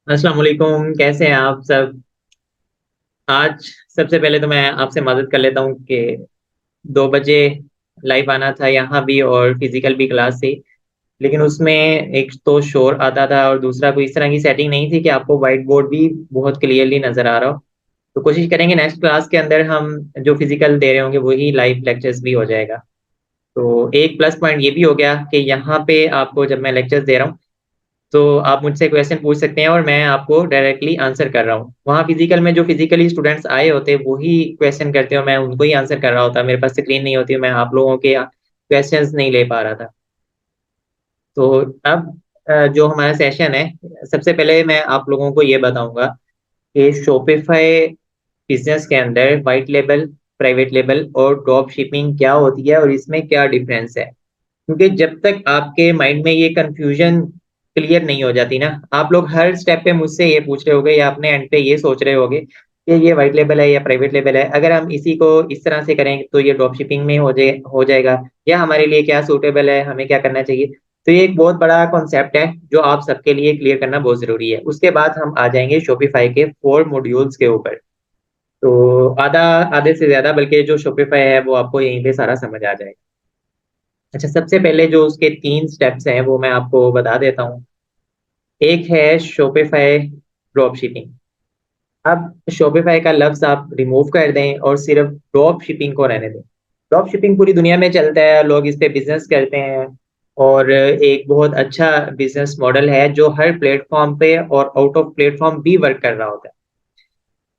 अस्सलाम वालेकुम, कैसे हैं आप सब? आज सबसे पहले तो मैं आपसे मदद कर लेता हूँ कि 2 बजे लाइव आना था यहाँ भी और फिजिकल भी क्लास थी। लेकिन उसमें एक तो शोर आता था और दूसरा कोई इस तरह की सेटिंग नहीं थी कि आपको व्हाइट बोर्ड भी बहुत क्लियरली नज़र आ रहा हो। तो कोशिश करेंगे नेक्स्ट क्लास के अंदर हम जो फिजिकल दे रहे होंगे वही लाइव लेक्चर्स भी हो जाएगा। तो एक प्लस पॉइंट ये भी हो गया कि यहाँ पे आपको जब मैं लेक्चर्स दे रहा हूँ तो आप मुझसे क्वेश्चन पूछ सकते हैं और मैं आपको डायरेक्टली आंसर कर रहा हूँ। वहाँ फिजिकल में जो फिजिकली स्टूडेंट्स आए होते हैं वही क्वेश्चन करते हो, मैं उनको ही आंसर कर रहा होता, मेरे पास स्क्रीन नहीं होती, मैं आप लोगों के क्वेश्चंस नहीं ले पा रहा था। तो अब जो हमारा सेशन है, सबसे पहले मैं आप लोगों को ये बताऊंगा कि शॉपिफाई बिजनेस के अंदर वाइट लेबल, प्राइवेट लेबल और ड्रॉप शिपिंग क्या होती है और इसमें क्या डिफरेंस है। क्योंकि जब तक आपके माइंड में ये कंफ्यूजन क्लियर नहीं हो जाती ना, आप लोग हर स्टेप पे मुझसे ये पूछ रहे होगे या अपने एंड पे ये सोच रहे होगे कि ये व्हाइट लेबल है या प्राइवेट लेबल है, अगर हम इसी को इस तरह से करें तो ये ड्रॉप शिपिंग में हो जाएगा, या हमारे लिए क्या सूटेबल है, हमें क्या करना चाहिए। तो ये एक बहुत बड़ा कॉन्सेप्ट है जो आप सबके लिए क्लियर करना बहुत जरूरी है। उसके बाद हम आ जाएंगे शॉपिफाई के 4 मॉड्यूल्स के ऊपर। तो आधा आधे से ज्यादा बल्कि जो शॉपिफाई है वो आपको यहीं पे सारा समझ आ जाएगा। अच्छा, सबसे पहले जो उसके 3 स्टेप्स हैं वो मैं आपको बता देता हूँ। एक है शॉपिफाई ड्रॉप शिपिंग। अब शॉपिफाई का लफ्ज आप रिमूव कर दें और सिर्फ ड्रॉप शिपिंग को रहने दें। ड्रॉप शिपिंग पूरी दुनिया में चलता है, लोग इस पे बिजनेस करते हैं और एक बहुत अच्छा बिजनेस मॉडल है जो हर प्लेटफॉर्म पे और आउट ऑफ प्लेटफॉर्म भी वर्क कर रहा होता है।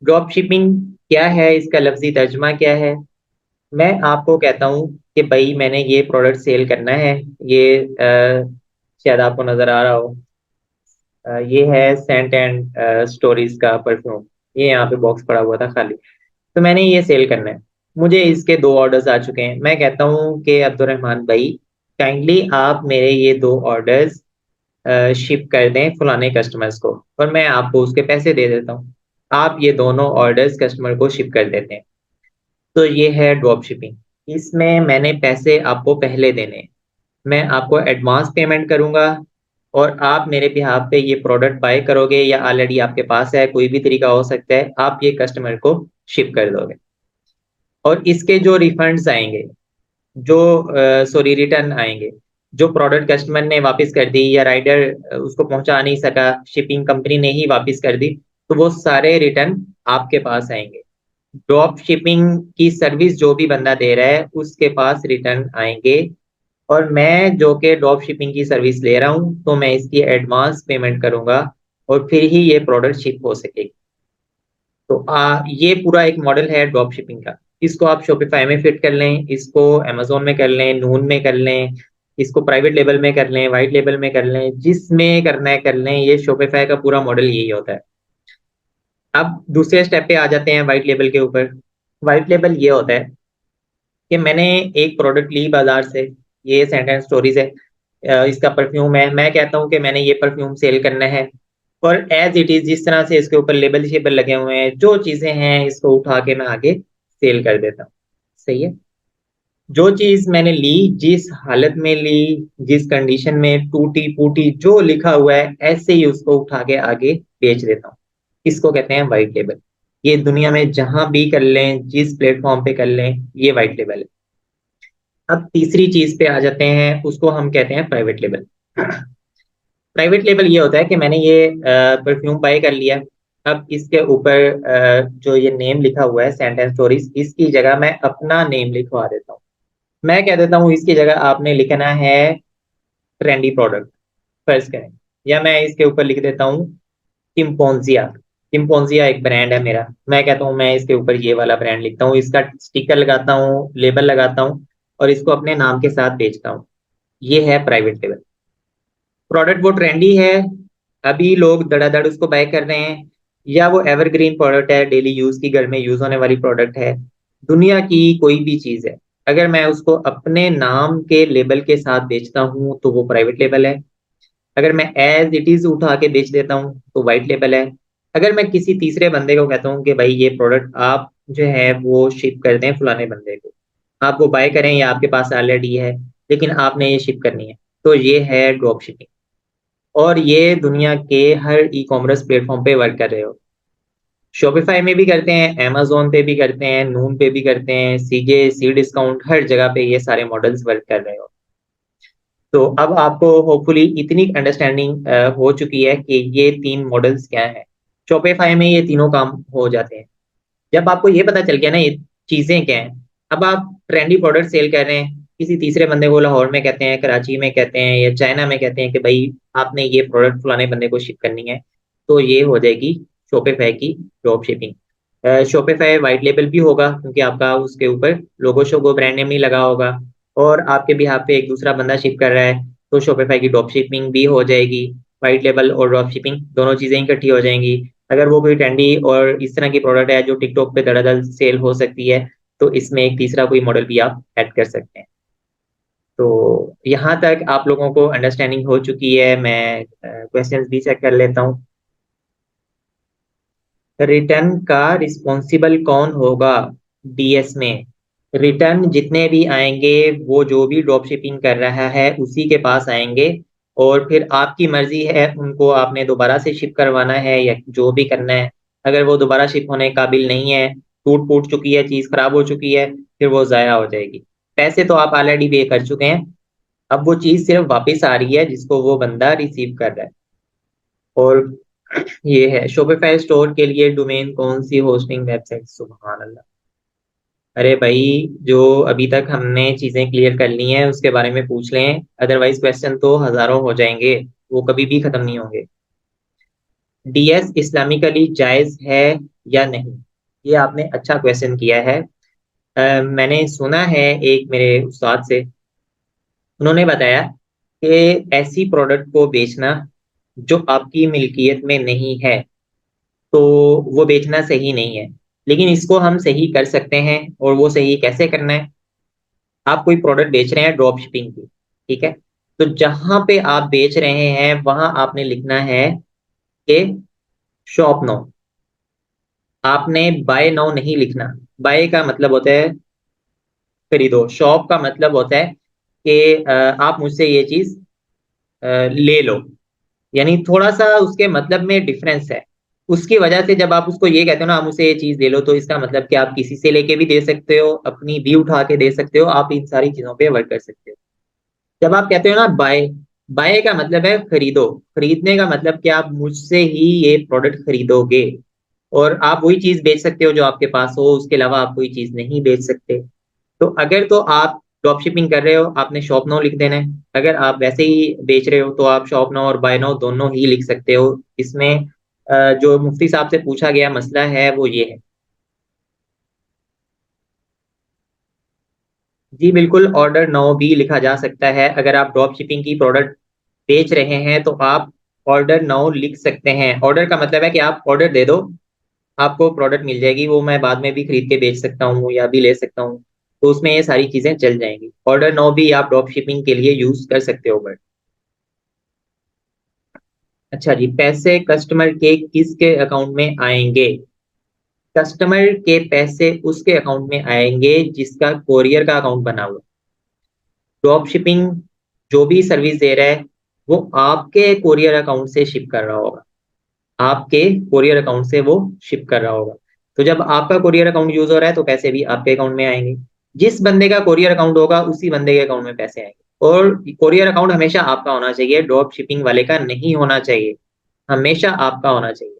ड्रॉप शिपिंग क्या है, इसका लफ्जी तर्जमा क्या है? मैं आपको कहता हूँ कि भाई मैंने ये प्रोडक्ट सेल करना है। ये शायद आपको नजर आ रहा हो, ये है सेंट एंड स्टोरीज का परफ्यूम। ये यहाँ पे बॉक्स पड़ा हुआ था खाली, तो मैंने ये सेल करना है। मुझे इसके 2 ऑर्डर्स आ चुके हैं। मैं कहता हूँ कि अब्दुलरहमान भाई, काइंडली आप मेरे ये 2 ऑर्डर्स शिप कर दें फलाने कस्टमर्स को, और मैं आपको उसके पैसे दे देता हूँ। आप ये दोनों ऑर्डर्स कस्टमर को शिप कर देते हैं। तो ये है ड्रॉप शिपिंग। इसमें मैंने पैसे आपको पहले देने हैं। मैं आपको एडवांस पेमेंट करूंगा और आप मेरे बिहाफ पे ये प्रोडक्ट बाय करोगे, या ऑलरेडी आपके पास है, कोई भी तरीका हो सकता है, आप ये कस्टमर को शिप कर दोगे। और इसके जो रिफंड्स आएंगे, जो सॉरी रिटर्न आएंगे, जो प्रोडक्ट कस्टमर ने वापस कर दी या राइडर उसको पहुंचा नहीं सका, शिपिंग कंपनी ने ही वापस कर दी, तो वो सारे रिटर्न आपके पास आएंगे। ड्रॉप शिपिंग की सर्विस जो भी बंदा दे रहा है उसके पास रिटर्न आएंगे। और मैं जो कि ड्रॉप शिपिंग की सर्विस ले रहा हूँ तो मैं इसकी एडवांस पेमेंट करूंगा और फिर ही ये प्रोडक्ट शिप हो सकेगी। तो ये पूरा एक मॉडल है ड्रॉप शिपिंग का। इसको आप शॉपिफाई में फिट कर लें, इसको अमेजोन में कर लें, नून में कर लें, इसको प्राइवेट लेबल में कर लें, वाइट लेबल में कर लें, जिसमें करना है कर लें। ये शॉपिफाई का पूरा मॉडल यही होता है। अब दूसरे स्टेप पे आ जाते हैं वाइट लेबल के ऊपर। वाइट लेबल ये होता है कि मैंने एक प्रोडक्ट ली बाजार से, ये सेंटेंस स्टोरीज है, इसका परफ्यूम है। मैं कहता हूँ कि मैंने ये परफ्यूम सेल करना है, और एज इट इज जिस तरह से इसके ऊपर लेबल शेबल लगे हुए हैं, जो चीजें हैं, इसको उठा के मैं आगे सेल कर देता हूँ। सही है। जो चीज मैंने ली, जिस हालत में ली, जिस कंडीशन में, टूटी फूटी जो लिखा हुआ है, ऐसे ही उसको उठा के आगे बेच देता हूँ। इसको कहते हैं वाइट लेबल। ये दुनिया में जहां भी कर लें, जिस प्लेटफॉर्म पे कर लें, ये वाइट लेबल है। अब तीसरी चीज पे आ जाते हैं, उसको हम कहते हैं प्राइवेट लेबल। प्राइवेट लेबल ये होता है कि मैंने ये परफ्यूम बाय कर लिया। अब इसके ऊपर जो ये नेम लिखा हुआ है सेंटेंस स्टोरीज, इसकी जगह मैं अपना नेम लिखवा देता हूँ। मैं कह देता हूँ इसकी जगह आपने लिखना है ट्रेंडी प्रोडक्ट, फर्ज करें। या मैं इसके ऊपर लिख देता हूँ किम्पोंजिया। किम्पोंजिया एक ब्रांड है मेरा, मैं कहता हूँ मैं इसके ऊपर ये वाला ब्रांड लिखता हूँ, इसका स्टिकर लगाता हूँ, लेबल लगाता हूँ, और इसको अपने नाम के साथ बेचता हूँ। ये है प्राइवेट लेबल। प्रोडक्ट वो ट्रेंडी है, अभी लोग धड़ाधड़ उसको बाय कर रहे हैं, या वो एवरग्रीन प्रोडक्ट है, डेली यूज की, घर में यूज होने वाली प्रोडक्ट है, दुनिया की कोई भी चीज है, अगर मैं उसको अपने नाम के लेबल के साथ बेचता हूँ तो वो प्राइवेट लेबल है। अगर मैं एज इट इज उठा के बेच देता हूँ तो वाइट लेबल है। अगर मैं किसी तीसरे बंदे को कहता हूँ कि भाई ये प्रोडक्ट आप जो है वो शिप कर दें फलाने बंदे को, आप वो बाय करें या आपके पास ऑलरेडी है लेकिन आपने ये शिप करनी है, तो ये है ड्रॉप शिपिंग। और ये दुनिया के हर ई कॉमर्स प्लेटफॉर्म पे वर्क कर रहे हो। शॉपिफाई में भी करते हैं, अमेजोन पे भी करते हैं, नून पे भी करते हैं, सीजे, सी डिस्काउंट, हर जगह पे ये सारे मॉडल्स वर्क कर रहे हो। तो अब आपको होपफुली इतनी अंडरस्टैंडिंग हो चुकी है कि ये तीन मॉडल्स क्या हैं। शॉपिफाई में ये तीनों काम हो जाते हैं। जब आपको ये पता चल गया ना ये चीजें क्या हैं, अब आप ट्रेंडी प्रोडक्ट सेल कर रहे हैं, किसी तीसरे बंदे को लाहौर में कहते हैं, कराची में कहते हैं या चाइना में कहते हैं कि भाई आपने ये प्रोडक्ट फलाने बंदे को शिप करनी है, तो ये हो जाएगी शॉपिफाई की drop shipping. Shopify white label भी होगा क्योंकि आपका उसके ऊपर लोगो शोगो ब्रांड नेम नहीं लगा होगा, और आपके भी पे एक दूसरा बंदा शिप कर रहा है, तो शॉपिफाई की ड्रॉप शिपिंग भी हो जाएगी। वाइट लेबल और ड्रॉप शिपिंग दोनों चीजें इकट्ठी हो जाएंगी। अगर वो कोई ट्रेंडी और इस तरह की प्रोडक्ट है जो टिकटॉक पे धड़ाधड़ सेल हो सकती है, तो इसमें एक तीसरा कोई मॉडल भी आप ऐड कर सकते हैं। तो यहाँ तक आप लोगों को अंडरस्टैंडिंग हो चुकी है। मैं क्वेश्चंस भी चेक कर लेता हूँ। रिटर्न का रिस्पॉन्सिबल कौन होगा डीएस में? रिटर्न जितने भी आएंगे वो जो भी ड्रॉप शिपिंग कर रहा है उसी के पास आएंगे, और फिर आपकी मर्जी है उनको आपने दोबारा से शिप करवाना है या जो भी करना है। अगर वो दोबारा शिप होने काबिल नहीं है, टूट फूट चुकी है, चीज खराब हो चुकी है, फिर वो जाया हो जाएगी। पैसे तो आप ऑलरेडी पे कर चुके हैं, अब वो चीज सिर्फ वापस आ रही है जिसको वो बंदा रिसीव कर रहा है। और ये है शॉपिफाई स्टोर के लिए डोमेन कौन सी होस्टिंग वेबसाइट? सुभान अल्लाह। अरे भाई, जो अभी तक हमने चीजें क्लियर कर ली हैं उसके बारे में पूछ लें, अदरवाइज क्वेश्चन तो हजारों हो जाएंगे, वो कभी भी खत्म नहीं होंगे। डीएस इस्लामिकली जायज है या नहीं? ये आपने अच्छा क्वेश्चन किया है। मैंने सुना है एक मेरे उस्ताद से, उन्होंने बताया कि ऐसी प्रोडक्ट को बेचना जो आपकी मिल्कियत में नहीं है, तो वो बेचना सही नहीं है। लेकिन इसको हम सही कर सकते हैं, और वो सही कैसे करना है? आप कोई प्रोडक्ट बेच रहे हैं ड्रॉप शिपिंग की, ठीक है, तो जहां पे आप बेच रहे हैं वहां आपने लिखना है कि शॉप नो। आपने बाय नाउ नहीं लिखना। बाय का मतलब होता है खरीदो, शॉप का मतलब होता है कि आप मुझसे ये चीज ले लो। यानी थोड़ा सा उसके मतलब में डिफरेंस है। उसकी वजह से जब आप उसको ये कहते हो ना, आप मुझसे ये चीज ले लो, तो इसका मतलब कि आप किसी से लेके भी दे सकते हो, अपनी भी उठा के दे सकते हो, आप इन सारी चीजों पे वर्क कर सकते हो। जब आप कहते हो ना बाय, बाय का मतलब है खरीदो। खरीदने का मतलब कि आप मुझसे ही ये प्रोडक्ट खरीदोगे, और आप वही चीज बेच सकते हो जो आपके पास हो, उसके अलावा आप कोई चीज नहीं बेच सकते। तो अगर तो आप ड्रॉप शिपिंग कर रहे हो, आपने शॉप नो लिख देना है। अगर आप वैसे ही बेच रहे हो तो आप शॉप नो और बाय नो दोनों ही लिख सकते हो। इसमें जो मुफ्ती साहब से पूछा गया मसला है वो ये है। जी बिल्कुल, ऑर्डर नो भी लिखा जा सकता है। अगर आप ड्रॉप शिपिंग की प्रोडक्ट बेच रहे हैं तो आप ऑर्डर नो लिख सकते हैं। ऑर्डर का मतलब है कि आप ऑर्डर दे दो, आपको प्रोडक्ट मिल जाएगी, वो मैं बाद में भी खरीद के बेच सकता हूँ या भी ले सकता हूँ, तो उसमें ये सारी चीजें चल जाएंगी। ऑर्डर नो भी आप ड्रॉप शिपिंग के लिए यूज कर सकते हो, बट अच्छा जी, पैसे कस्टमर के किसके अकाउंट में आएंगे? कस्टमर के पैसे उसके अकाउंट में आएंगे जिसका कोरियर का अकाउंट बना हुआ। ड्रॉप शिपिंग जो भी सर्विस दे रहा है वो आपके कोरियर अकाउंट से शिप कर रहा होगा, आपके कोरियर अकाउंट से वो शिप कर रहा होगा। तो जब आपका कोरियर अकाउंट यूज हो रहा है तो पैसे भी आपके अकाउंट में आएंगे। जिस बंदे का कोरियर अकाउंट होगा उसी बंदे के अकाउंट में पैसे आएंगे। और कोरियर अकाउंट हमेशा आपका होना चाहिए, ड्रॉप शिपिंग वाले का नहीं होना चाहिए, हमेशा आपका होना चाहिए।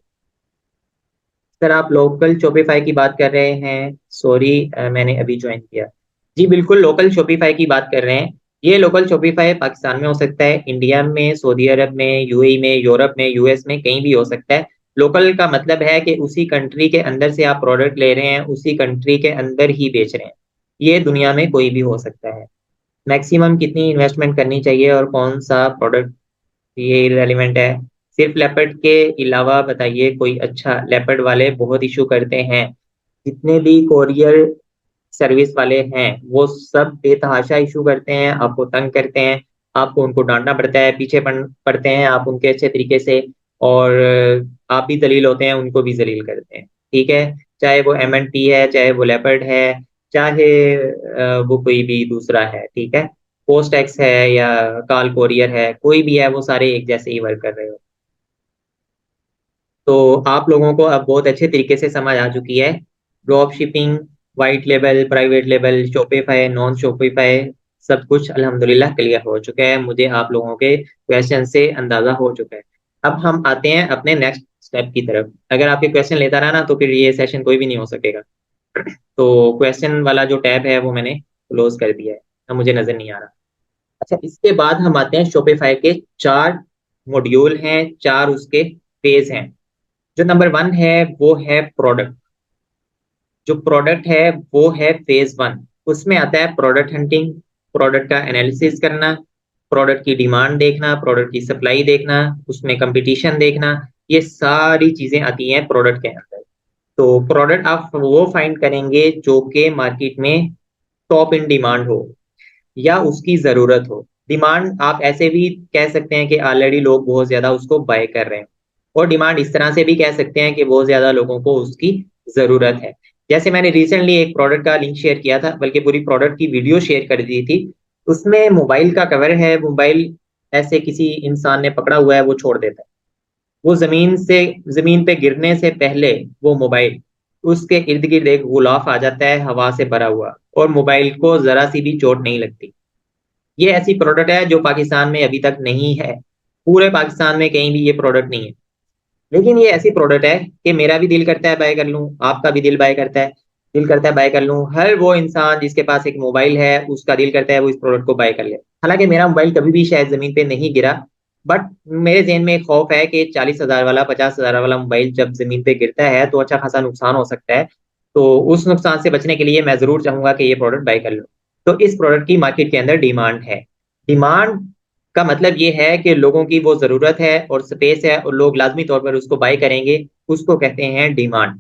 सर आप लोकल शॉपिफाई की बात कर रहे हैं? सॉरी, मैंने अभी ज्वाइन किया। जी बिल्कुल, लोकल शॉपिफाई की बात कर रहे हैं। ये लोकल शॉपिफाई पाकिस्तान में हो सकता है, इंडिया में, सऊदी अरब में, यूएई में, यूरोप में, यूएस में, कहीं भी हो सकता है। लोकल का मतलब है कि उसी कंट्री के अंदर से आप प्रोडक्ट ले रहे हैं, उसी कंट्री के अंदर ही बेच रहे हैं। ये दुनिया में कोई भी हो सकता है। मैक्सिमम कितनी इन्वेस्टमेंट करनी चाहिए और कौन सा प्रोडक्ट, ये रेलिवेंट है। सिर्फ लेपर्ड के अलावा बताइए कोई अच्छा। लेपर्ड वाले बहुत इशू करते हैं, जितने भी कोरियर सर्विस वाले हैं वो सब बेतहाशा इशू करते हैं, आपको तंग करते हैं, आपको उनको डांटना पड़ता है, पीछे पड़ते हैं आप उनके अच्छे तरीके से, और आप भी जलील होते हैं, उनको भी जलील करते हैं। ठीक है, चाहे वो एमएनटी है, चाहे वो लेपर्ड है, चाहे वो कोई भी दूसरा है, ठीक है। पोस्ट एक्स है या कॉल कोरियर है, कोई भी है, वो सारे एक जैसे ही वर्क कर रहे हो। तो आप लोगों को अब बहुत अच्छे तरीके से समझ आ चुकी है drop shipping, white label, private label, Shopify, non Shopify, सब कुछ अल्हम्दुलिल्लाह क्लियर हो चुका है। मुझे आप लोगों के क्वेश्चन से अंदाजा हो चुका है। अब हम आते हैं अपने नेक्स्ट स्टेप की तरफ। अगर आपके क्वेश्चन लेता रहा ना तो फिर ये सेशन कोई भी नहीं हो सकेगा। तो क्वेश्चन वाला जो टैब है वो मैंने क्लोज कर दिया है, अब मुझे नजर नहीं आ रहा। अच्छा, इसके बाद हम आते हैं शॉपिफाई के चार मॉड्यूल हैं, चार उसके फेज हैं। जो नंबर वन है वो है प्रोडक्ट। जो प्रोडक्ट है वो है फेज वन। उसमें आता है प्रोडक्ट हंटिंग, प्रोडक्ट का एनालिसिस करना, प्रोडक्ट की डिमांड देखना, प्रोडक्ट की सप्लाई देखना, उसमें कंपटीशन देखना। ये सारी चीजें आती हैं प्रोडक्ट के अंदर। तो प्रोडक्ट आप वो फाइंड करेंगे जो कि मार्केट में टॉप इन डिमांड हो या उसकी जरूरत हो। डिमांड आप ऐसे भी कह सकते हैं कि ऑलरेडी लोग बहुत ज्यादा उसको बाय कर रहे हैं, और डिमांड इस तरह से भी कह सकते हैं कि बहुत ज्यादा लोगों को उसकी जरूरत है। जैसे मैंने रिसेंटली एक प्रोडक्ट का लिंक शेयर किया था, बल्कि पूरी प्रोडक्ट की वीडियो शेयर कर दी थी। उसमें मोबाइल का कवर है, मोबाइल ऐसे किसी इंसान ने पकड़ा हुआ है, वो छोड़ देता है। वो जमीन पे गिरने से पहले वो मोबाइल उसके इर्द गिर्द एक गुलाफ आ जाता है हवा से भरा हुआ, और मोबाइल को जरा सी भी चोट नहीं लगती। ये ऐसी प्रोडक्ट है जो पाकिस्तान में अभी तक नहीं है। पूरे पाकिस्तान में कहीं भी ये प्रोडक्ट नहीं है। लेकिन ये ऐसी प्रोडक्ट है कि मेरा भी दिल करता है बाय कर लूं, आपका भी दिल करता है बाय कर लूं। हर वो इंसान जिसके पास एक मोबाइल है उसका दिल करता है वो इस प्रोडक्ट को बाय कर ले। हालांकि मेरा मोबाइल कभी भी शायद जमीन पे नहीं गिरा, बट मेरे जहन में एक खौफ है कि 40,000 वाला, 50,000 वाला मोबाइल जब जमीन पे गिरता है तो अच्छा खासा नुकसान हो सकता है। तो उस नुकसान से बचने के लिए मैं जरूर चाहूंगा कि ये प्रोडक्ट बाय कर लूं। तो इस प्रोडक्ट की मार्केट के अंदर डिमांड है। डिमांड का मतलब ये है कि लोगों की वो जरूरत है और स्पेस है और लोग लाजमी तौर पर उसको बाय करेंगे, उसको कहते हैं डिमांड।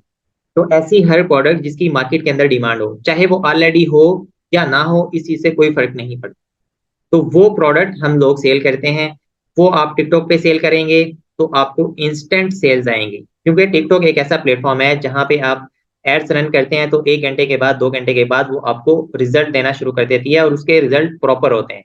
तो ऐसी हर प्रोडक्ट जिसकी मार्केट के अंदर डिमांड हो, चाहे वो ऑलरेडी हो या ना हो, इस चीज से कोई फर्क नहीं पड़ता, तो वो प्रोडक्ट हम लोग सेल करते हैं। वो आप टिकटॉक पे सेल करेंगे तो आपको इंस्टेंट सेल्स आएंगे, क्योंकि टिकटॉक एक ऐसा प्लेटफॉर्म है जहां पे आप एड्स रन करते हैं तो 1 घंटे के बाद, 2 घंटे के बाद वो आपको रिजल्ट देना शुरू कर देती है, और उसके रिजल्ट प्रॉपर होते हैं।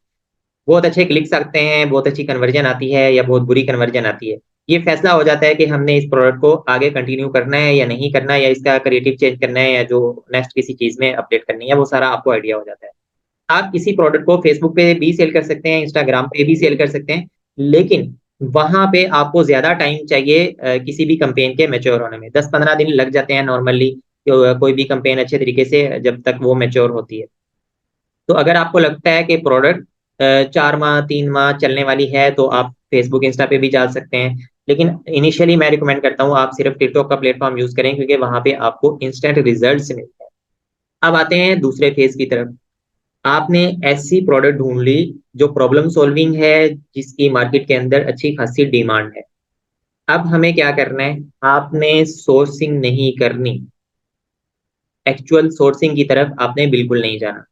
बहुत अच्छे क्लिक्स आते हैं, बहुत अच्छी कन्वर्जन आती है या बहुत बुरी कन्वर्जन आती है। ये फैसला हो जाता है कि हमने इस प्रोडक्ट को आगे कंटिन्यू करना है या नहीं करना है, या इसका क्रिएटिव चेंज करना है, या जो नेक्स्ट किसी चीज में अपडेट करनी है, वो सारा आपको आइडिया हो जाता है। आप किसी प्रोडक्ट को फेसबुक पे भी सेल कर सकते हैं, इंस्टाग्राम पे भी सेल कर सकते हैं, लेकिन वहां पे आपको ज्यादा टाइम चाहिए किसी भी कंपेन के मैच्योर होने में। 10-15 दिन लग जाते हैं नॉर्मली, कोई भी कंपेन अच्छे तरीके से जब तक वो मैच्योर होती है। तो अगर आपको लगता है कि प्रोडक्ट 4 माह 3 माह चलने वाली है तो आप फेसबुक इंस्टा पे भी जा सकते हैं, लेकिन इनिशियली मैं रिकमेंड करता हूँ आप सिर्फ टिकटॉक का प्लेटफॉर्म यूज करें, क्योंकि वहां पे आपको इंस्टेंट रिजल्ट्स मिलते हैं। अब आते हैं दूसरे फेज की तरफ। आपने ऐसी प्रोडक्ट ढूंढ ली जो प्रॉब्लम सॉल्विंग है, जिसकी मार्केट के अंदर अच्छी खासी डिमांड है। अब हमें क्या करना है, आपने सोर्सिंग नहीं करनी, एक्चुअल सोर्सिंग की तरफ आपने बिल्कुल नहीं जाना।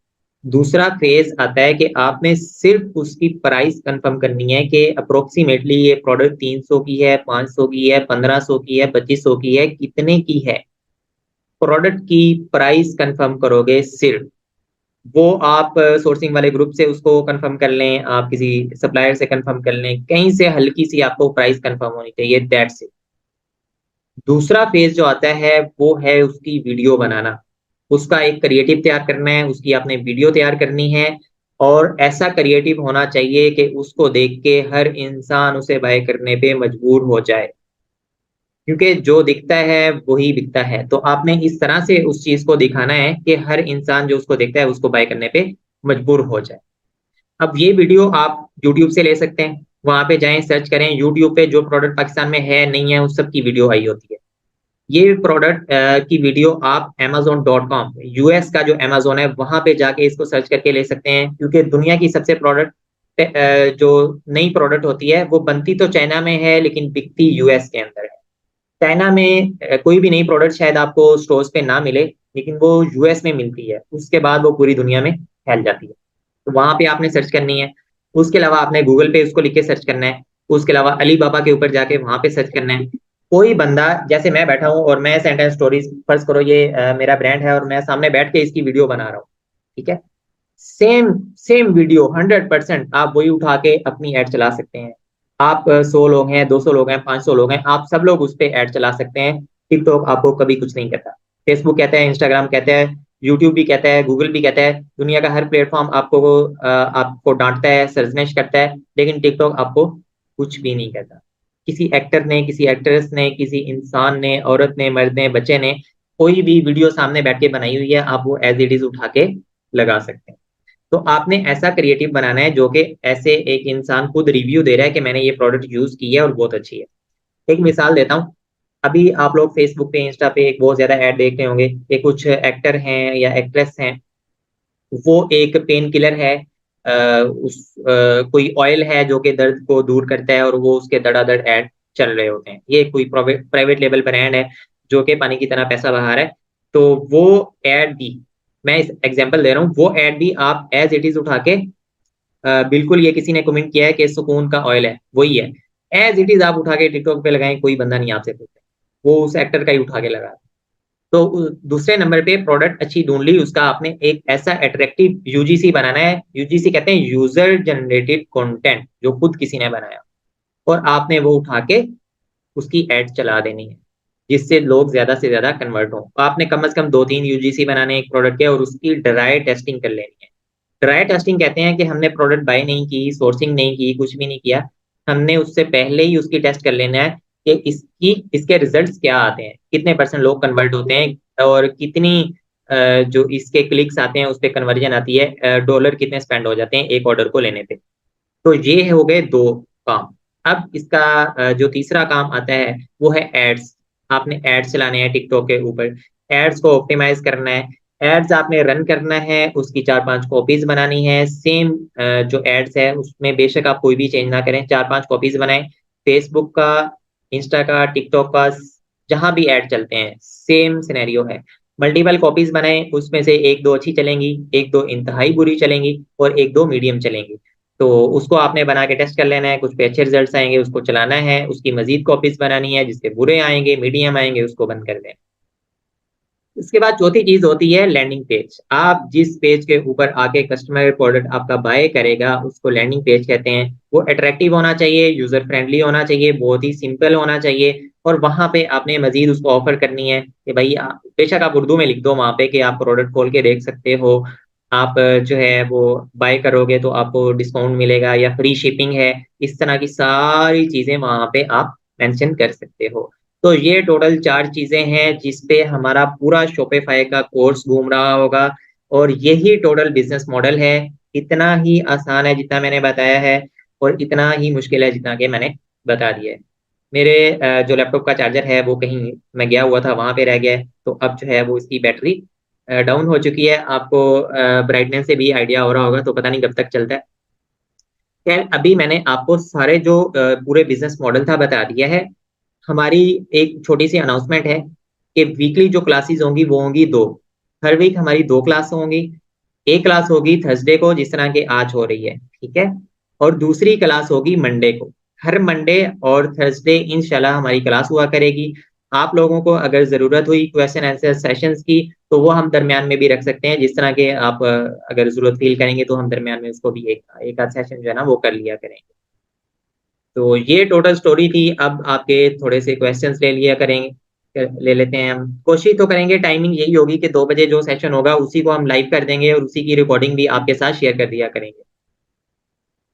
दूसरा फेज आता है कि आपने सिर्फ उसकी प्राइस कंफर्म करनी है कि अप्रोक्सीमेटली ये प्रोडक्ट 300 की है, 500 की है, 1500 की है, 2500 की है, कितने की है। प्रोडक्ट की प्राइस कंफर्म करोगे सिर्फ, वो आप सोर्सिंग वाले ग्रुप से उसको कंफर्म कर लें, आप किसी सप्लायर से कंफर्म कर लें, कहीं से हल्की सी आपको प्राइस कंफर्म होनी चाहिए, दैट्स इट। दूसरा फेज जो आता है वो है उसकी वीडियो बनाना। उसका एक क्रिएटिव तैयार करना है, उसकी आपने वीडियो तैयार करनी है, और ऐसा क्रिएटिव होना चाहिए कि उसको देख के हर इंसान उसे बाय करने पे मजबूर हो जाए, क्योंकि जो दिखता है वही बिकता है। तो आपने इस तरह से उस चीज को दिखाना है कि हर इंसान जो उसको देखता है उसको बाय करने पे मजबूर हो जाए। अब ये वीडियो आप यूट्यूब से ले सकते हैं, वहां पे जाएं, सर्च करें यूट्यूब पे, जो प्रोडक्ट पाकिस्तान में है नहीं है उस सब की वीडियो आई होती है। ये प्रोडक्ट की वीडियो आप Amazon.com, यूएस का जो Amazon है वहां पे जाके इसको सर्च करके ले सकते हैं, क्योंकि दुनिया की सबसे प्रोडक्ट जो नई प्रोडक्ट होती है वो बनती तो चाइना में है लेकिन बिकती यूएस के अंदर है। चाइना में कोई भी नई प्रोडक्ट शायद आपको स्टोर्स पे ना मिले, लेकिन वो यूएस में मिलती है, उसके बाद वो पूरी दुनिया में फैल जाती है। तो वहां पे आपने सर्च करनी है। उसके अलावा आपने गूगल पे उसको लिख के सर्च करना है। उसके अलावा अली बाबा के ऊपर जाके वहां पे सर्च करना है। कोई बंदा, जैसे मैं बैठा हूँ और मैं सेंटेंस स्टोरीज, फर्ज करो ये मेरा ब्रांड है और मैं सामने बैठ के इसकी वीडियो बना रहा हूँ, ठीक है। सेम सेम वीडियो 100% आप वही उठा के अपनी ऐड चला सकते हैं। आप 100 लोग हैं, 200 लोग हैं, 500 लोग हैं, आप सब लोग उस पे ऐड चला सकते हैं। टिकटॉक आपको कभी कुछ नहीं कहता। फेसबुक कहता है, इंस्टाग्राम कहता है, यूट्यूब भी कहता है, गूगल भी कहता है, दुनिया का हर प्लेटफॉर्म आपको डांटता है, सर्जनेश करता है, लेकिन टिकटॉक आपको कुछ भी नहीं कहता। किसी एक्टर ने, किसी एक्ट्रेस ने, किसी इंसान ने, औरत ने, मर्द ने, बच्चे ने कोई भी वीडियो सामने बैठ के बनाई हुई है, आप वो एज इट इज उठा के लगा सकते हैं। तो आपने ऐसा क्रिएटिव बनाना है जो कि ऐसे एक इंसान खुद रिव्यू दे रहा है कि मैंने ये प्रोडक्ट यूज की है और बहुत अच्छी है। एक मिसाल देता हूँ। अभी आप लोग फेसबुक पे, इंस्टा पे एक बहुत ज्यादा ऐड देखते होंगे कि कुछ एक्टर हैं या एक्ट्रेस हैं, वो एक पेन किलर है, कोई ऑयल है जो कि दर्द को दूर करता है, और वो उसके धड़ाधड़ ऐड चल रहे होते हैं। ये कोई प्राइवेट लेवल ब्रांड है जो कि पानी की तरह पैसा बहा रहा है। तो वो ऐड भी, मैं इस एग्जांपल दे रहा हूँ, वो ऐड भी आप एज इट इज उठा के बिल्कुल, ये किसी ने कमेंट किया है कि सुकून का ऑयल है, वही है, एज इट इज आप उठा के टिकटॉक पे लगाएं, कोई बंदा नहीं आपसे पूछे, वो उस एक्टर का ही उठा के लगा। तो दूसरे नंबर पे प्रोडक्ट अच्छी ढूंढ ली, उसका आपने एक ऐसा अट्रैक्टिव यूजीसी बनाना है। यूजीसी कहते हैं यूजर जनरेटेड कंटेंट, जो खुद किसी ने बनाया, और आपने वो उठा के उसकी एड चला देनी है, जिससे लोग ज्यादा से ज्यादा कन्वर्ट हो। आपने कम से कम 2-3 यूजीसी बनाने एक प्रोडक्ट के, और उसकी ड्राई टेस्टिंग कर लेनी है। ड्राई टेस्टिंग कहते हैं कि हमने प्रोडक्ट बाय नहीं की, सोर्सिंग नहीं की, कुछ भी नहीं किया, हमने उससे पहले ही उसकी टेस्ट कर लेना है कि इसके रिजल्ट्स क्या आते हैं, कितने परसेंट लोग कन्वर्ट होते हैं, और कितनी जो इसके क्लिक्स आते हैं उस पर कन्वर्जन आती है, डॉलर कितने स्पेंड हो जाते हैं एक ऑर्डर को लेने पे। तो ये हो गए दो काम। अब इसका जो तीसरा काम आता है वो है एड्स। आपने एड्स चलाने हैं टिकटॉक के ऊपर, एड्स को ऑप्टिमाइज करना है, एड्स आपने रन करना है, उसकी 4-5 कॉपीज बनानी है। सेम जो एड्स है उसमें बेशक आप कोई भी चेंज ना करें, 4-5 कॉपीज बनाएं। फेसबुक का, इंस्टा का, टिकटॉक का, जहां भी एड चलते हैं सेम सिनेरियो है। मल्टीपल कॉपीज बनाएं, उसमें से एक दो अच्छी चलेंगी, एक दो इंतहाई बुरी चलेंगी, और एक दो मीडियम चलेंगी। तो उसको आपने बना के टेस्ट कर लेना है, कुछ पे अच्छे रिजल्ट्स आएंगे उसको चलाना है, उसकी मजीद कॉपीज बनानी है, जिसके बुरे आएंगे, मीडियम आएंगे, उसको बंद कर देना। इसके बाद चौथी चीज होती है लैंडिंग पेज। आप जिस पेज के ऊपर आके कस्टमर प्रोडक्ट आपका बाय करेगा उसको लैंडिंग पेज कहते हैं। वो अट्रैक्टिव होना चाहिए, यूजर फ्रेंडली होना चाहिए, बहुत ही सिंपल होना चाहिए, और वहां पे आपने मजीद उसको ऑफर करनी है कि भाई बेशक आप उर्दू में लिख दो वहां पे कि आप प्रोडक्ट खोल के देख सकते हो, आप जो है वो बाय करोगे तो आपको डिस्काउंट मिलेगा या फ्री शिपिंग है। इस तरह की सारी चीजें वहां पे आप मेंशन कर सकते हो। तो ये टोटल 4 चीजें हैं जिसपे हमारा पूरा शॉपिफाई का कोर्स घूम रहा होगा, और यही टोटल बिजनेस मॉडल है। इतना ही आसान है जितना मैंने बताया है, और इतना ही मुश्किल है जितना कि मैंने बता दिया है। मेरे जो लैपटॉप का चार्जर है वो कहीं मैं गया हुआ था, वहां पे रह गया है, तो अब जो है वो इसकी बैटरी डाउन हो चुकी है। आपको ब्राइटनेस से भी आइडिया हो रहा होगा, तो पता नहीं कब तक चलता है। खैर, अभी मैंने आपको सारे जो पूरे बिजनेस मॉडल था बता दिया है। हमारी एक छोटी सी अनाउंसमेंट है कि वीकली जो क्लासेस होंगी वो होंगी दो। हर वीक हमारी दो क्लास होंगी। एक क्लास होगी थर्सडे को, जिस तरह की आज हो रही है, ठीक है, और दूसरी क्लास होगी मंडे को। हर मंडे और थर्सडे इंशाल्लाह हमारी क्लास हुआ करेगी। आप लोगों को अगर जरूरत हुई क्वेश्चन आंसर सेशंस की, तो वो हम दरमियान में भी रख सकते हैं। जिस तरह के आप अगर जरूरत फील करेंगे तो हम दरमियान में उसको भी एक आध सेशन जो है ना वो कर लिया करेंगे। तो ये टोटल स्टोरी थी। अब आपके थोड़े से क्वेश्चंस ले लिया करेंगे, ले लेते हैं। हम कोशिश तो करेंगे, टाइमिंग यही होगी कि 2 बजे जो सेशन होगा उसी को हम लाइव कर देंगे, और उसी की रिकॉर्डिंग भी आपके साथ शेयर कर दिया करेंगे।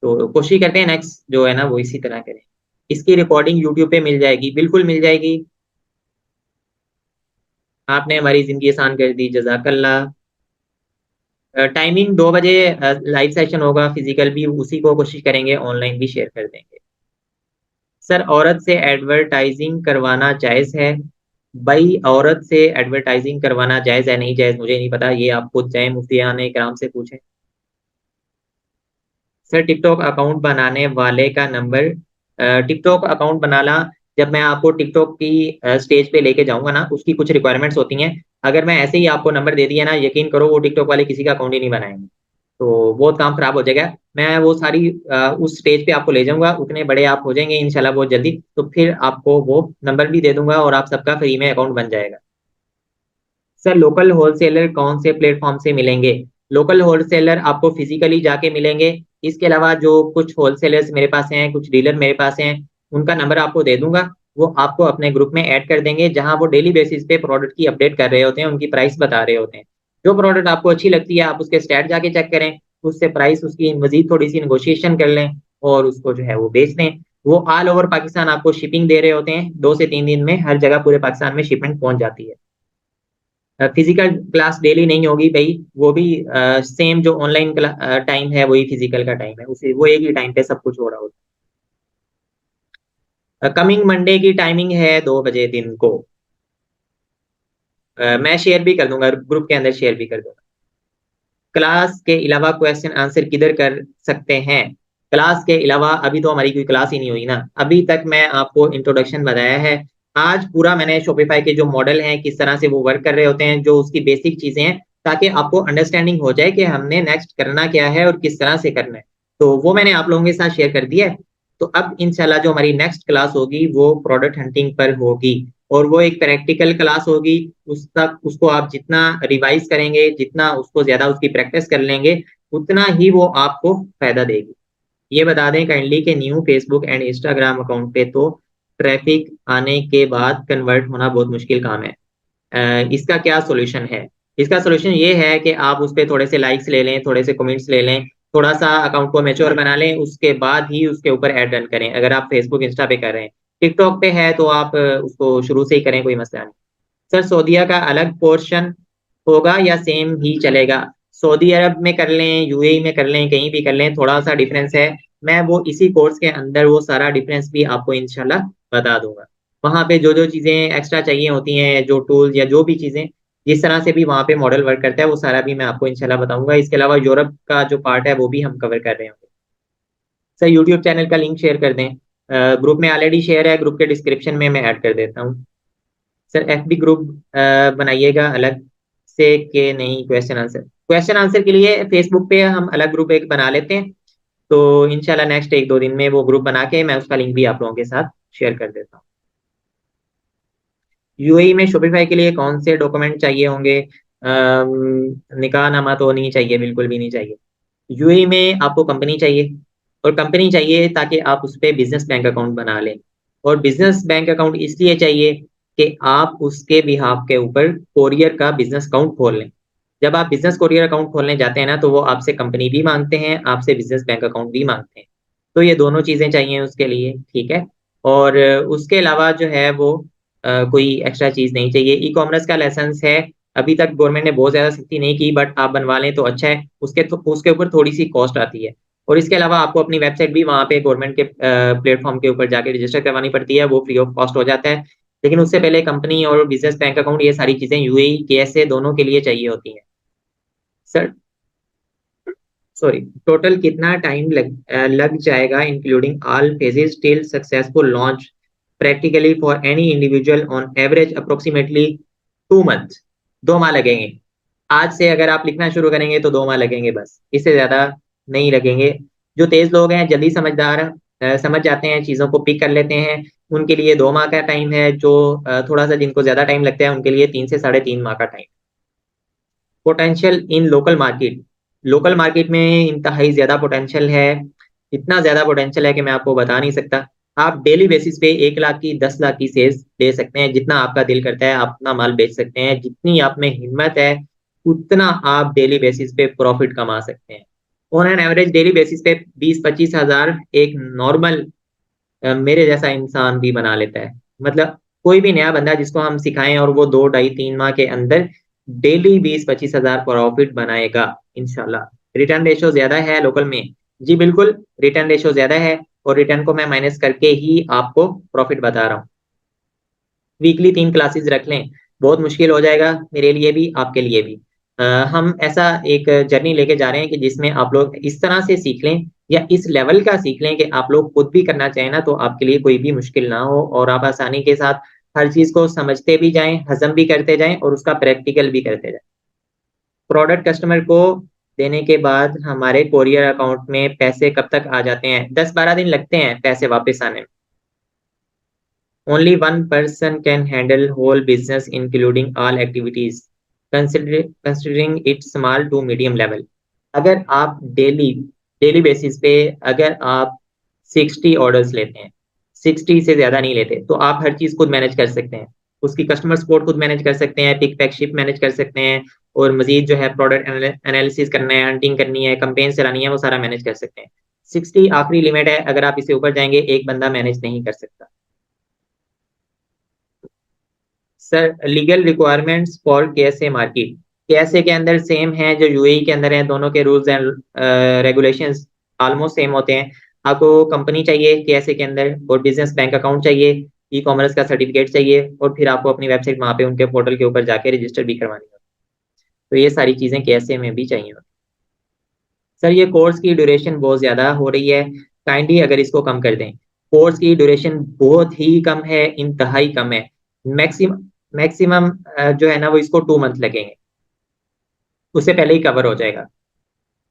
तो कोशिश करते हैं नेक्स्ट जो है ना वो इसी तरह करें। इसकी रिकॉर्डिंग यूट्यूब पे मिल जाएगी, बिल्कुल मिल जाएगी। आपने हमारी जिंदगी आसान कर दी, जजाकल्ला। टाइमिंग 2 बजे लाइव सेशन होगा, फिजिकल भी उसी को कोशिश करेंगे, ऑनलाइन भी शेयर कर देंगे। सर, औरत से एडवर्टाइजिंग करवाना जायज है? भाई, औरत से एडवर्टाइजिंग करवाना जायज है नहीं जायज मुझे नहीं पता, ये आप खुद चाहे मुफ्तियाने इकराम से पूछें। सर, टिकटॉक अकाउंट बनाने वाले का नंबर, टिकटॉक अकाउंट बनाना, जब मैं आपको टिकटॉक की स्टेज पे लेके जाऊंगा ना, उसकी कुछ रिक्वायरमेंट्स होती हैं। अगर मैं ऐसे ही आपको नंबर दे दिया ना, यकीन करो वो टिकटॉक वाले किसी का अकाउंट ही नहीं बनाएंगे, तो बहुत काम खराब हो जाएगा। मैं वो सारी उस स्टेज पे आपको ले जाऊंगा, उतने बड़े आप हो जाएंगे इंशाल्लाह बहुत जल्दी, तो फिर आपको वो नंबर भी दे दूंगा और आप सबका फ्री में अकाउंट बन जाएगा। सर, लोकल होलसेलर कौन से प्लेटफॉर्म से मिलेंगे? लोकल होलसेलर आपको फिजिकली जाके मिलेंगे। इसके अलावा जो कुछ होलसेलर्स मेरे पास हैं, कुछ डीलर मेरे पास हैं, उनका नंबर आपको दे दूंगा। वो आपको अपने ग्रुप में ऐड कर देंगे, जहां वो डेली बेसिस पे प्रोडक्ट की अपडेट कर रहे होते हैं, उनकी प्राइस बता रहे होते हैं। जो प्रोडक्ट आपको अच्छी लगती है आप उसके स्टैट जाके चेक करें, उससे प्राइस उसकी मजीद थोड़ी सी नेगोशिएशन कर लें और उसको जो है वो बेच दें। वो ऑल ओवर पाकिस्तान आपको शिपिंग दे रहे होते हैं, 2 से 3 दिन में हर जगह पूरे पाकिस्तान में शिपमेंट पहुंच जाती है। फिजिकल क्लास डेली नहीं होगी भाई, वो भी सेम जो ऑनलाइन टाइम है वही फिजिकल का टाइम है, उसे वो एक ही टाइम पे सब कुछ हो रहा होता है। कमिंग मंडे की टाइमिंग है 2 बजे दिन को। मैं शेयर भी कर दूंगा, ग्रुप के अंदर शेयर भी कर दूंगा। क्लास के अलावा क्वेश्चन आंसर किधर कर सकते हैं? क्लास के अलावा अभी तो हमारी कोई क्लास ही नहीं हुई ना, अभी तक मैं आपको इंट्रोडक्शन बताया है। आज पूरा मैंने शॉपिफाई के जो मॉडल हैं किस तरह से वो वर्क कर रहे होते हैं, जो उसकी बेसिक चीजें हैं, ताकि आपको अंडरस्टैंडिंग हो जाए कि हमने नेक्स्ट करना क्या है और किस तरह से करना है। तो वो मैंने आप लोगों के साथ शेयर कर दिया है। तो अब इंशाल्लाह जो हमारी नेक्स्ट क्लास होगी वो प्रोडक्ट हंटिंग पर होगी, और वो एक प्रैक्टिकल क्लास होगी। उस तक उसको आप जितना रिवाइज करेंगे, जितना उसको ज्यादा उसकी प्रैक्टिस कर लेंगे, उतना ही वो आपको फायदा देगी। ये बता दें काइंडली कि new Facebook and Instagram account पे तो ट्रैफिक आने के बाद कन्वर्ट होना बहुत मुश्किल काम है। इसका क्या सोल्यूशन है? इसका सोल्यूशन ये है कि आप उस पर थोड़े से लाइक्स ले लें, थोड़े से कमेंट्स ले लें, थोड़ा सा अकाउंट को मैच्योर बना लें, उसके बाद ही उसके ऊपर ऐड रन करें। अगर आप फेसबुक इंस्टा पे कर रहे हैं, टिकटॉक पे है तो आप उसको शुरू से ही करें, कोई मसला नहीं। सर सऊदीया का अलग पोर्शन होगा या सेम ही चलेगा? सऊदी अरब में कर लें, यूएई में कर लें, कहीं भी कर लें, थोड़ा सा डिफरेंस है। मैं वो इसी कोर्स के अंदर वो सारा डिफरेंस भी आपको इंशाल्लाह बता दूंगा। वहां पे जो जो चीजें एक्स्ट्रा चाहिए होती हैं, जो टूल्स या जो भी चीजें जिस तरह से भी वहां पे मॉडल वर्क करता है, वो सारा भी मैं आपको इंशाल्लाह बताऊंगा। इसके अलावा यूरोप का जो पार्ट है वो भी हम कवर कर रहे होंगे। सर यूट्यूब चैनल का लिंक शेयर कर दें। ग्रुप में ऑलरेडी शेयर है, ग्रुप के डिस्क्रिप्शन में मैं ऐड कर देता हूँ। सर एफबी ग्रुप बनाइएगा अलग से के नहीं? क्वेश्चन आंसर के लिए फेसबुक पे हम अलग ग्रुप एक बना लेते हैं। तो इंशाल्लाह नेक्स्ट 1-2 दिन में वो ग्रुप बना के मैं उसका लिंक भी आप लोगों के साथ शेयर कर देता हूँ। यूएई में शॉपिफाई के लिए कौन से डॉक्यूमेंट चाहिए होंगे? निकाह नामा तो नहीं चाहिए, बिल्कुल भी नहीं चाहिए। यूएई में आपको कंपनी चाहिए, और कंपनी चाहिए ताकि आप उस पर बिजनेस बैंक अकाउंट बना लें। और बिजनेस बैंक अकाउंट इसलिए चाहिए कि आप उसके बिहाफ के ऊपर कोरियर का बिजनेस अकाउंट खोल लें। जब आप बिजनेस कोरियर अकाउंट खोलने जाते हैं ना, तो वो आपसे कंपनी भी मांगते हैं, आपसे बिजनेस बैंक अकाउंट भी मांगते हैं। तो ये दोनों चीजें चाहिए उसके लिए, ठीक है। और उसके अलावा जो है वो कोई एक्स्ट्रा चीज नहीं चाहिए। ई कॉमर्स का लाइसेंस है, अभी तक गवर्नमेंट ने बहुत ज्यादा सख्ती नहीं की, बट आप बनवा लें तो अच्छा है। उसके ऊपर थोड़ी सी कॉस्ट आती है। और इसके अलावा आपको अपनी वेबसाइट भी वहाँ पे गवर्नमेंट के प्लेटफॉर्म के ऊपर जाके रजिस्टर करवानी पड़ती है, वो फ्री ऑफ कॉस्ट हो जाता है। लेकिन उससे पहले कंपनी और बिजनेस बैंक अकाउंट ये सारी चीजें यूएई केएसए दोनों के लिए चाहिए होती हैं। सर सॉरी, टोटल कितना टाइम लग जाएगा including all phases till successful launch practically for any individual on average approximately 2 month? 2 माह लगेंगे। आज से अगर आप लिखना शुरू करेंगे तो 2 माह लगेंगे, बस इससे ज्यादा नहीं लगेंगे। जो तेज लोग हैं, जल्दी समझदार समझ जाते हैं, चीजों को पिक कर लेते हैं, उनके लिए 2 माह का टाइम है। जो थोड़ा सा जिनको ज्यादा टाइम लगता है उनके लिए 3 से 3.5 माह का time. Potential in local market, local market में इंतहाई ज्यादा पोटेंशियल है। इतना ज्यादा पोटेंशियल है कि मैं आपको बता नहीं सकता। आप डेली बेसिस पे 1 लाख की, 10 लाख की सेल्स दे सकते हैं, जितना आपका दिल करता है आप अपना माल बेच सकते हैं। जितनी आप में हिम्मत है उतना आप डेली बेसिस पे प्रॉफिट कमा सकते हैं। On an average daily basis पे 20-25 हज़ार एक नॉर्मल मेरे जैसा इंसान भी बना लेता है। मतलब कोई भी नया बंदा जिसको हम सिखाएं और वो 2, 2.5, 3 माह के अंदर डेली 20-25 हज़ार प्रॉफिट बनाएगा इंशाल्लाह। रिटर्न रेशो ज्यादा है लोकल में? जी बिल्कुल, रिटर्न रेशो ज्यादा है, और रिटर्न को मैं माइनस करके ही आपको प्रॉफिट बता रहा हूँ। वीकली 3 क्लासेस रख लें, बहुत मुश्किल हो जाएगा मेरे लिए भी, आपके लिए भी। हम ऐसा एक जर्नी लेके जा रहे हैं कि जिसमें आप लोग इस तरह से सीख लें, या इस लेवल का सीख लें कि आप लोग खुद भी करना चाहें ना, तो आपके लिए कोई भी मुश्किल ना हो, और आप आसानी के साथ हर चीज को समझते भी जाएं, हजम भी करते जाएं, और उसका प्रैक्टिकल भी करते जाएं। प्रोडक्ट कस्टमर को देने के बाद हमारे कोरियर अकाउंट में पैसे कब तक आ जाते हैं? 10-12 दिन लगते हैं पैसे वापस आने में। Only one person can handle whole business including all activities. Considering it small to medium level. अगर आप डेली डेली बेसिस पे अगर आप 60 ऑर्डर्स लेते हैं, 60 से ज्यादा नहीं लेते, तो आप हर चीज खुद मैनेज कर सकते हैं। उसकी कस्टमर सपोर्ट खुद मैनेज कर सकते हैं, पिक पैक शिप मैनेज कर सकते हैं, और मजीद जो है प्रोडक्ट एनालिसिस करना है, हंटिंग करनी है, कंपेन चलानी है, वो सारा मैनेज कर सकते हैं। 60 आखिरी लिमिट है, अगर आप इससे ऊपर जाएंगे एक बंदा मैनेज नहीं कर सकता। Sir legal requirements for KSA market, KSA के अंदर सेम है जो यूएई के अंदर है, दोनों के rules and regulations almost same होते हैं। आपको कंपनी चाहिए केएसए के अंदर, और बिजनेस बैंक अकाउंट चाहिए, ई कॉमर्स का सर्टिफिकेट चाहिए, और फिर आपको अपनी वेबसाइट वहाँ पे उनके पोर्टल के ऊपर जाके रजिस्टर भी करवानी है। तो ये सारी चीजें केएसए में भी चाहिए। सर ये कोर्स की ड्यूरेशन बहुत ज्यादा हो रही है, काइंडली अगर इसको कम कर दें। कोर्स की ड्यूरेशन बहुत ही कम है, इंतहाई कम है। मैक्सिमम मैक्सिमम जो है ना वो इसको 2 मंथ लगेंगे, उससे पहले ही कवर हो जाएगा।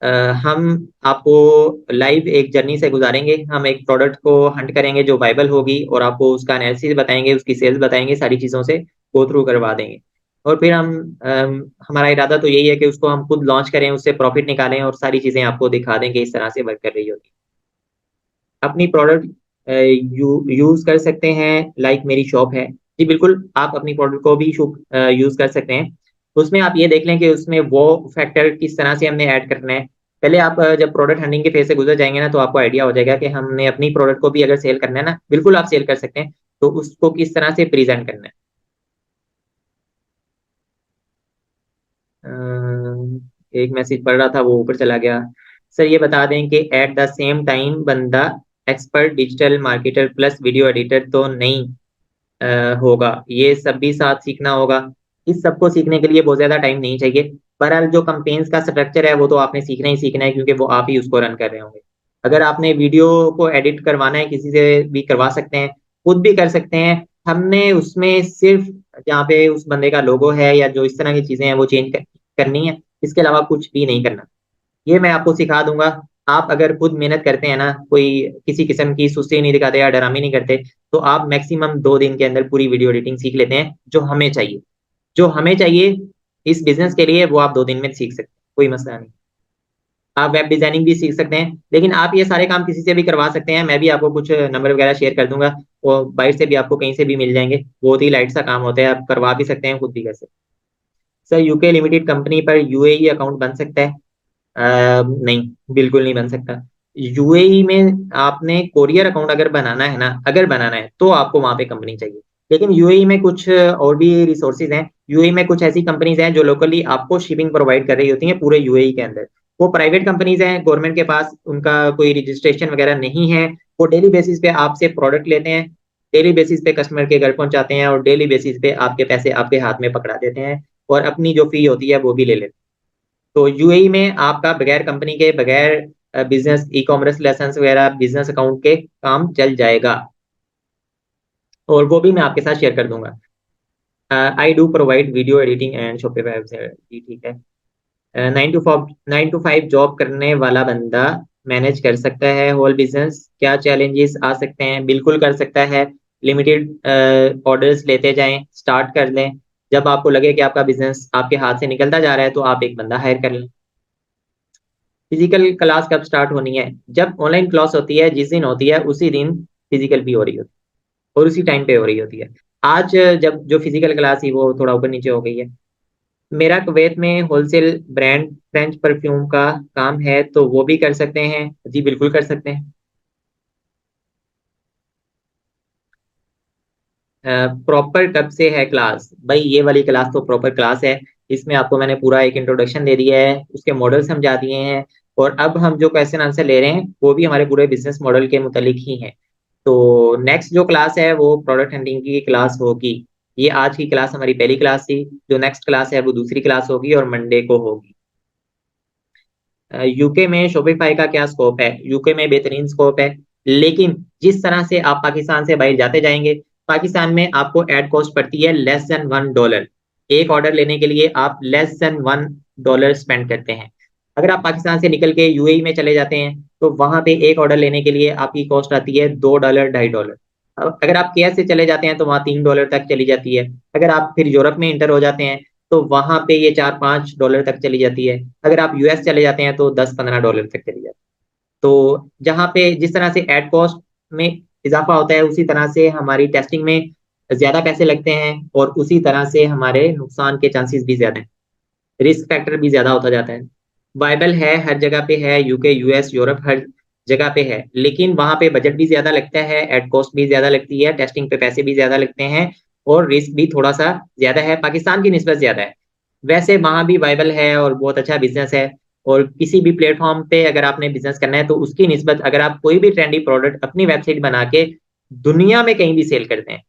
अ, हम आपको लाइव एक जर्नी से गुजारेंगे, हम एक प्रोडक्ट को हंट करेंगे जो वाइबल होगी, और आपको उसका एनालिसिस बताएंगे, उसकी सेल्स बताएंगे, सारी चीज़ों से गो थ्रू करवा देंगे। और फिर हमारा इरादा तो यही है कि उसको हम खुद लॉन्च करें, उससे प्रॉफिट निकालें, और सारी चीज़ें आपको दिखा देंगे इस तरह से वर्क कर रही होगी। अपनी प्रोडक्ट यूज कर सकते हैं, लाइक मेरी शॉप है। जी बिल्कुल, आप अपनी प्रोडक्ट को भी यूज कर सकते हैं। उसमें आप ये देख लें कि उसमें वो फैक्टर किस तरह से हमने ऐड करना है। पहले आप जब प्रोडक्ट हंटिंग के फेज से गुजर जाएंगे ना, तो आपको आइडिया हो जाएगा कि हमने अपनी प्रोडक्ट को भी अगर सेल करना है ना, बिल्कुल आप सेल कर सकते हैं, तो उसको किस तरह से प्रेजेंट करना है। एक मैसेज पढ़ रहा था, वो ऊपर चला गया। सर ये बता दें कि एट द सेम टाइम बंदा expert digital marketer plus video editor तो नहीं होगा, ये सब भी साथ सीखना होगा। इस सबको सीखने के लिए बहुत ज्यादा टाइम नहीं चाहिए। बहरहाल जो कंपेन्स का स्ट्रक्चर है वो तो आपने सीखना ही सीखना है, क्योंकि वो आप ही उसको रन कर रहे होंगे। अगर आपने वीडियो को एडिट करवाना है, किसी से भी करवा सकते हैं, खुद भी कर सकते हैं। हमने उसमें सिर्फ जहाँ पे उस बंदे का लोगो है या जो इस तरह की चीजें हैं वो करनी है, इसके अलावा कुछ भी नहीं करना। ये मैं आपको सिखा दूंगा। आप अगर खुद मेहनत करते हैं ना, कोई किसी किस्म की सुस्ती नहीं दिखाते या डरामी नहीं करते, तो आप मैक्सिमम 2 दिन के अंदर पूरी वीडियो एडिटिंग सीख लेते हैं। जो हमें चाहिए इस बिजनेस के लिए, वो आप 2 दिन में सीख सकते हैं, कोई मसला नहीं। आप वेब डिजाइनिंग भी सीख सकते हैं, लेकिन आप ये सारे काम किसी से भी करवा सकते हैं। मैं भी आपको कुछ नंबर वगैरह शेयर कर दूंगा, वो बाहर से भी आपको कहीं से भी मिल जाएंगे। बहुत ही लाइट सा काम होता है, आप करवा भी सकते हैं, खुद भी कर सकते हैं। सर यूके लिमिटेड कंपनी पर यूएई अकाउंट बन सकता है? नहीं, बिल्कुल नहीं बन सकता। यूएई में आपने कोरियर अकाउंट अगर बनाना है ना, अगर बनाना है तो आपको वहां पे कंपनी चाहिए। लेकिन यूएई में कुछ और भी रिसोर्सेज हैं। यूएई में कुछ ऐसी कंपनीज हैं जो लोकली आपको शिपिंग प्रोवाइड कर रही होती हैं पूरे यूएई के अंदर। वो प्राइवेट कंपनीज हैं, गवर्नमेंट के पास उनका कोई रजिस्ट्रेशन वगैरह नहीं है। वो डेली बेसिस पे आपसे प्रोडक्ट लेते हैं, डेली बेसिस पे कस्टमर के घर पहुंचाते हैं, और डेली बेसिस पे आपके पैसे आपके हाथ में पकड़ा देते हैं, और अपनी जो फी होती है वो भी ले लेते हैं। तो यूएई में आपका बगैर कंपनी के, बगैर बिजनेस ई कॉमर्स लाइसेंस वगैरह, बिजनेस अकाउंट के काम चल जाएगा, और वो भी मैं आपके साथ शेयर कर दूंगा। I do provide video editing and Shopify website. जी ठीक है। 9 to 5 जॉब करने वाला बंदा मैनेज कर सकता है होल बिजनेस? क्या चैलेंजेस आ सकते हैं? बिल्कुल कर सकता है। लिमिटेड ऑर्डर्स लेते जाएं, स्टार्ट कर लें। जब आपको लगे कि आपका बिजनेस आपके हाथ से निकलता जा रहा है, तो आप एक बंदा हायर कर लें। फिजिकल क्लास कब स्टार्ट होनी है? जब ऑनलाइन क्लास होती है, जिस दिन होती है उसी दिन फिजिकल भी हो रही होती है, और उसी टाइम पे हो रही होती है। आज जब जो फिजिकल क्लास थी वो थोड़ा ऊपर नीचे हो गई है। मेरा कुवैत में होलसेल ब्रांड फ्रेंच परफ्यूम का काम है, तो वो भी कर सकते हैं? जी बिल्कुल कर सकते हैं। प्रॉपर कब से है क्लास? भाई ये वाली क्लास तो प्रॉपर क्लास है। इसमें आपको मैंने पूरा एक इंट्रोडक्शन दे दिया है, उसके मॉडल समझा दिए हैं, और अब हम जो क्वेश्चन आंसर ले रहे हैं वो भी हमारे पूरे बिजनेस मॉडल के मुतालिक ही है। तो नेक्स्ट जो क्लास है वो प्रोडक्ट हंटिंग की क्लास होगी। ये आज की क्लास हमारी पहली क्लास थी, जो नेक्स्ट क्लास है वो दूसरी क्लास होगी, और मंडे को होगी। यूके में शॉपिफाई का क्या स्कोप है? यूके में बेहतरीन स्कोप है, लेकिन जिस तरह से आप पाकिस्तान से बाहर जाते जाएंगे, पाकिस्तान में आपको एड कॉस्ट पड़ती है लेस देन $1। एक ऑर्डर लेने के लिए आप लेस देन $1 स्पेंड करते हैं। अगर आप पाकिस्तान से निकल के यूएई में चले जाते हैं, तो वहां पे एक ऑर्डर लेने के लिए आपकी कॉस्ट आती है $2, $2.5। अगर आप केएस से चले जाते हैं तो वहाँ $3 तक चली जाती है। अगर आप फिर यूरोप में इंटर हो जाते हैं, तो वहां पे ये $4-5 तक चली जाती है। अगर आप यूएस चले जाते हैं तो $10-15 तक चली जाती है। तो जहाँ पे जिस तरह से एड कॉस्ट में इजाफा होता है, उसी तरह से हमारी टेस्टिंग में ज्यादा पैसे लगते हैं, और उसी तरह से हमारे नुकसान के चांसेस भी ज्यादा हैं, रिस्क फैक्टर भी ज्यादा होता जाता है। वायबल है, हर जगह पे है, यूके, यूएस, यूरोप, हर जगह पे है, लेकिन वहां पे बजट भी ज्यादा लगता है, एड कॉस्ट भी ज्यादा लगती है, टेस्टिंग पे पैसे भी ज्यादा लगते हैं, और रिस्क भी थोड़ा सा ज्यादा है, पाकिस्तान की निस्बत ज्यादा है। वैसे वहां भी वायबल है और बहुत अच्छा बिजनेस है। और किसी भी प्लेटफॉर्म पे अगर आपने बिजनेस करना है तो उसकी निस्बत अगर आप कोई भी ट्रेंडी प्रोडक्ट अपनी वेबसाइट बना के दुनिया में कहीं भी सेल करते हैं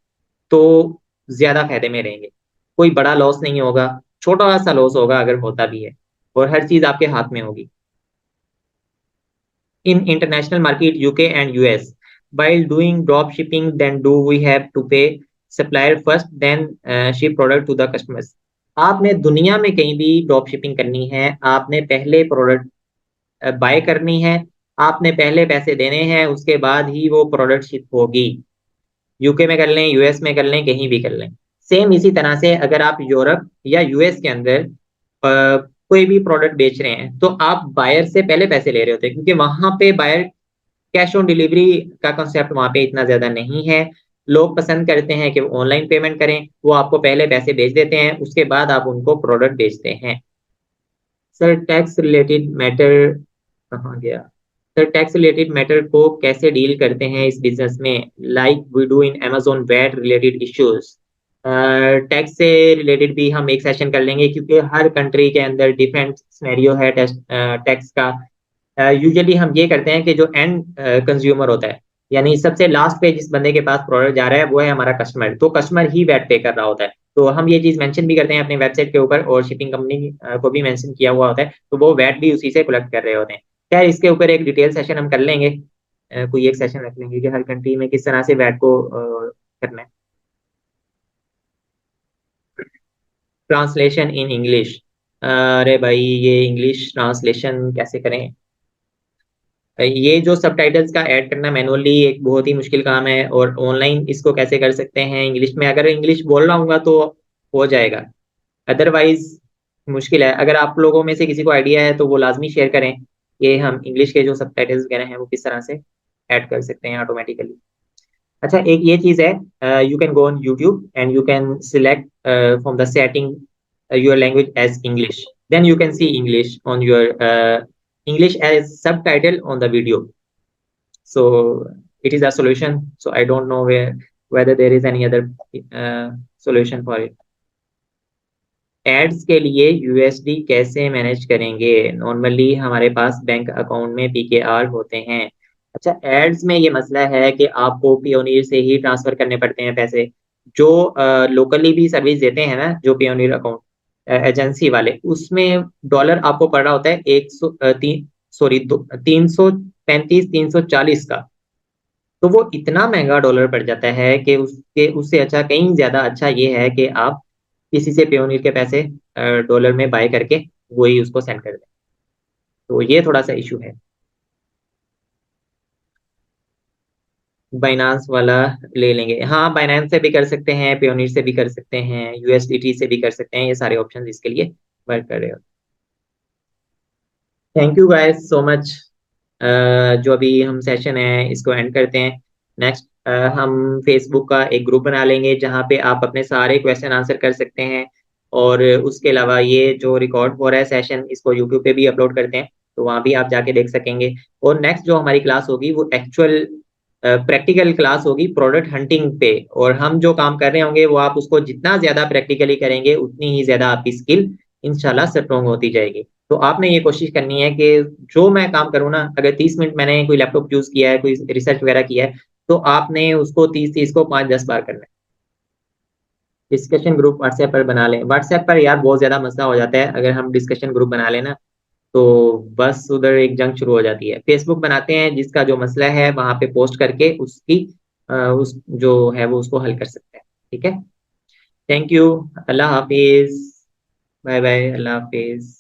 तो ज्यादा फायदे में रहेंगे। कोई बड़ा लॉस नहीं होगा, छोटा सा लॉस होगा अगर होता भी है, और हर चीज आपके हाथ में होगी। In international market UK and US, while doing drop shipping, then do we have to pay supplier first, then ship product to the customers? आपने दुनिया में कहीं भी ड्रॉप शिपिंग करनी है, आपने पहले प्रोडक्ट बाय करनी है, आपने पहले पैसे देने हैं, उसके बाद ही वो प्रोडक्ट शिप होगी। यूके में कर लें, यूएस में कर लें, कहीं भी कर लें। सेम इसी तरह से अगर आप यूरोप या यूएस के अंदर कोई भी प्रोडक्ट बेच रहे हैं तो आप बायर से पहले पैसे ले रहे होते हैं, क्योंकि वहां पे बायर कैश ऑन डिलीवरी का कंसेप्ट वहां पे इतना ज्यादा नहीं है। लोग पसंद करते हैं कि वो ऑनलाइन पेमेंट करें, वो आपको पहले पैसे भेज देते हैं, उसके बाद आप उनको प्रोडक्ट बेचते हैं। सर टैक्स रिलेटेड मैटर कहाँ गया? सर टैक्स रिलेटेड मैटर को कैसे डील करते हैं इस बिजनेस में, like we do in Amazon VAT related issues? Tax से रिलेटेड भी हम एक सेशन कर लेंगे, क्योंकि हर कंट्री के अंदर डिफरेंट सिनेरियो है टैक्स का। यूजुअली हम ये करते हैं कि जो एंड कंज्यूमर होता है, यानी सबसे लास्ट पे जिस बंदे के पास प्रोडक्ट जा रहा है वो है हमारा कस्टमर, तो कस्टमर ही वैट पे कर रहा होता है। तो हम ये चीज मेंशन भी करते हैं अपने वेबसाइट के ऊपर, और शिपिंग कंपनी को भी मेंशन किया हुआ होता है, तो वो वैट भी उसी से कलेक्ट कर रहे होते हैं। खैर इसके ऊपर एक डिटेल सेशन हम कर लेंगे, कोई एक सेशन रख लेंगे कि हर कंट्री में किस तरह से वैट को करना है। Translation in English? अरे भाई ये इंग्लिश ट्रांसलेशन कैसे करें? ये जो सबटाइटल्स का ऐड करना मैनुअली एक बहुत ही मुश्किल काम है, और ऑनलाइन इसको कैसे कर सकते हैं इंग्लिश में? अगर इंग्लिश बोल रहा हूँ तो हो जाएगा, अदरवाइज मुश्किल है। अगर आप लोगों में से किसी को आइडिया है तो वो लाजमी शेयर करें, ये हम इंग्लिश के जो सबटाइटल्स वगैरह हैं वो किस तरह से ऐड कर सकते हैं ऑटोमेटिकली। अच्छा एक ये चीज है, you can go on YouTube and you can select from the setting your language as English. Then you can see English on your English as subtitle on the video. So it is a solution. So I don't know whether there is any other solution for it. Ads के लिए USD कैसे manage करेंगे? Normally हमारे पास bank account में PKR होते हैं। अच्छा एड्स में ये मसला है कि आपको पियोनियर से ही ट्रांसफर करने पड़ते हैं पैसे। जो लोकली भी सर्विस देते हैं ना, जो पियोनियर अकाउंट एजेंसी वाले, उसमें डॉलर आपको पड़ रहा होता है 335 340 का। तो वो इतना महंगा डॉलर पड़ जाता है कि उसके उससे अच्छा, कहीं ज्यादा अच्छा ये है कि आप किसी से पेयोनियर के पैसे डॉलर में बाय करके वही उसको सेंड कर दें। तो ये थोड़ा सा इशू है। बाइनांस वाला ले लेंगे, हाँ बाइनांस से भी कर सकते हैं, पेयोनियर से भी कर सकते हैं, यूएसडीटी से भी कर सकते हैं, ये सारे ऑप्शन इसके लिए वर्क कर रहे हो। Thank you guys so much. जो अभी हम सेशन है इसको एंड करते हैं। नेक्स्ट हम फेसबुक का एक ग्रुप बना लेंगे जहाँ पे आप अपने सारे क्वेश्चन आंसर कर सकते हैं, और उसके अलावा ये जो रिकॉर्ड हो रहा है सेशन इसको यूट्यूब पे भी अपलोड करते हैं, तो वहाँ भी आप जाके देख सकेंगे। और नेक्स्ट जो हमारी क्लास होगी वो एक्चुअल प्रैक्टिकल क्लास होगी प्रोडक्ट हंटिंग पे, और हम जो काम कर रहे होंगे वो आप उसको जितना ज्यादा प्रैक्टिकली करेंगे उतनी ही ज्यादा आपकी स्किल इंशाल्लाह स्ट्रॉन्ग होती जाएगी। तो आपने ये कोशिश करनी है कि जो मैं काम करूँ ना, अगर 30 मिनट मैंने कोई लैपटॉप यूज किया है, कोई रिसर्च वगैरह किया है, तो आपने उसको 30 को 5-10 बार करना है। डिस्कशन ग्रुप व्हाट्सएप पर बना लें? व्हाट्सएप पर यार बहुत ज्यादा मसला हो जाता है, अगर हम डिस्कशन ग्रुप बना लेना तो बस उधर एक जंग शुरू हो जाती है। फेसबुक बनाते हैं, जिसका जो मसला है वहां पे पोस्ट करके उसकी उस जो है वो उसको हल कर सकते हैं। ठीक है, थैंक यू, अल्लाह हाफिज, बाय बाय, अल्लाह हाफिज।